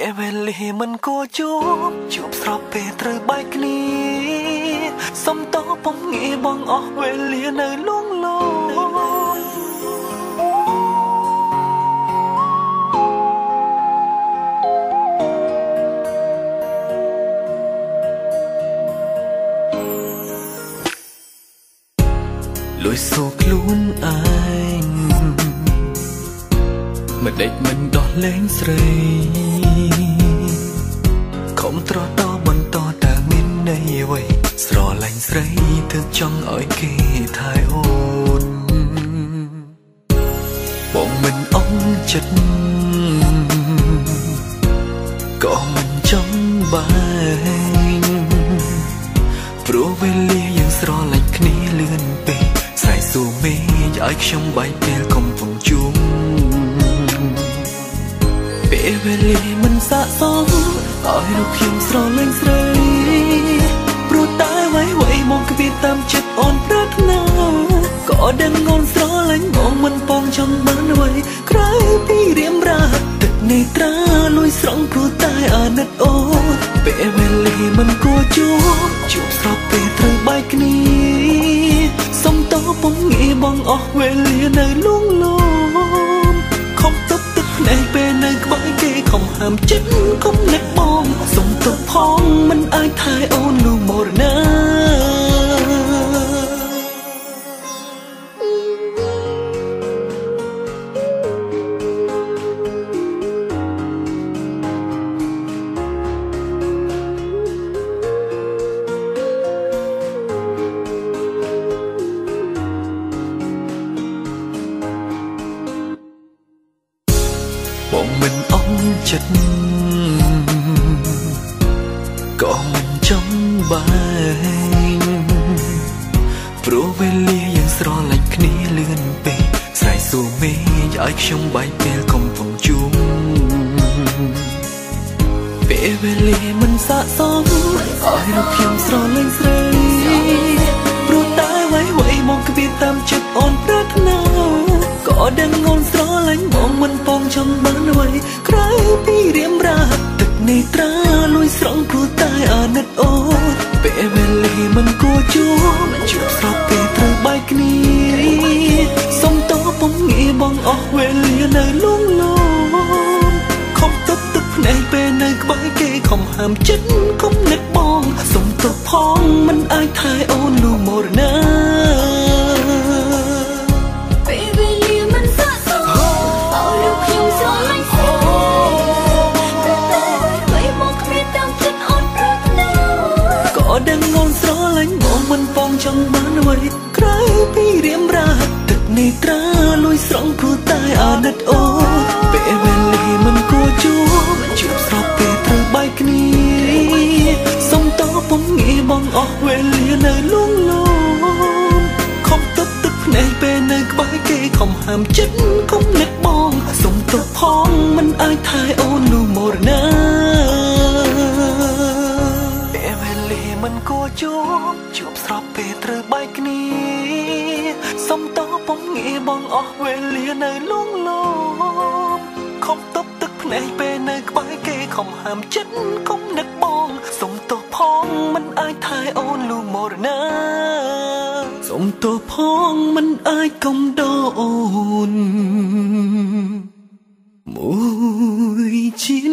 ពេលវេលាមិនគួរជួបស្របពេលត្រូវបែកគ្នាសុំតពុំងាយបងអស់វេលានៅលងលោលួយសូខ្លួនឯងមិនដេចមិនដោះលែងស្រីខំត្រតបន្តតែមានន័យអ្វីស្រឡាញ់ស្រីទើបចង់ឲ្យគេថែអូនបងមិនអន់ចិត្តក៏មិនចង់បែងព្រោះវេលាយើងស្រឡាញ់គ្នាលឿនពេកស្រែកសួរមេឃឲ្យខ្ញុំបែកពេលកំពុងជួបពេលវេលាមិនស័ក្តិសមឲ្យរូបខ្ញុំស្រឡាញ់ស្រីព្រោះតែអ្វីមកគិតតាមចិត្តអូនប្រាថ្នាក៏ដឹងអូនស្រឡាញ់បងមិនពងចង់បានអ្វីក្រៅពីរៀមរាទឹកនេត្រាលួយស្រង់ព្រោះតែអាណិតអូនពេលវេលាមិនគួរជួបស្របពេលត្រូវបែកគ្នាសុំតពុំងាយបងអស់វេលានៅលងលោមខំទឹកភ្នែកពេលនៅក្បែរគេខំហាមចិត្តកុំនឹកបងសុំទោសផងមិនអាចថែអូននោះមរណាបងមិនអន់ចិត្តក៏មិនចង់បែងព្រោះវេលាយើងស្រឡាញ់គ្នាលឿនពេកស្រែកសួរមេឃឲ្យខ្ញុំបែកពេលកំពុងជួបពេលវេលាមិនស័ក្តិសមឲ្យរូបខ្ញុំស្រឡាញ់ស្រីព្រោះតែអ្វីមកគិតតាមចិត្តអូនប្រាថ្នាក៏ដឹងអូនស្រឡាញ់បងមិនពងចង់បានអ្វីក្រៅពីរៀមរាទឹកនេត្រាលួយស្រង់ព្រោះតែអាណិតអូនពេលវេលាមិនគួរជួបស្របពេលត្រូវបែកគ្នាសុំតពុំងាយបងអស់វេលានៅលងលោមខំទឹកភ្នែកពេលនៅក្បែរគេខំហាមចិត្តកុំនឹកបងសុំទោសផងមិនអាចថែអូននោះមរណាដឹងអូនស្រឡាញ់បងមិនពងចង់បានអ្វីក្រៅពីរៀមរាទឹកនេត្រាលួយស្រង់ព្រោះតែអាណិតអូនពេលវេលាមិនគួរជួបស្របពេលត្រូវបែកគ្នាសុំតពុំងាយបងអស់វេលានៅលងលោមខំទឹកភ្នែកពេលនៅក្បែរគេខំហាមចិត្តកុំនឹកបងសុំទោសផងមិនអាចថែអូននោះមរណាមិនគួរជួបស្របពេលត្រូវបែកគ្នាសុំតពុំងាយបងអស់វេលានៅលងលោមខំទឹកភ្នែកពេលនៅក្បែរគេខំហាមចិត្តកុំនឹកបងសុំទោសផងមិនអាចថែអូនលូមរណាសុំទោសផងមិនអាចកុំដោអូនមួយជី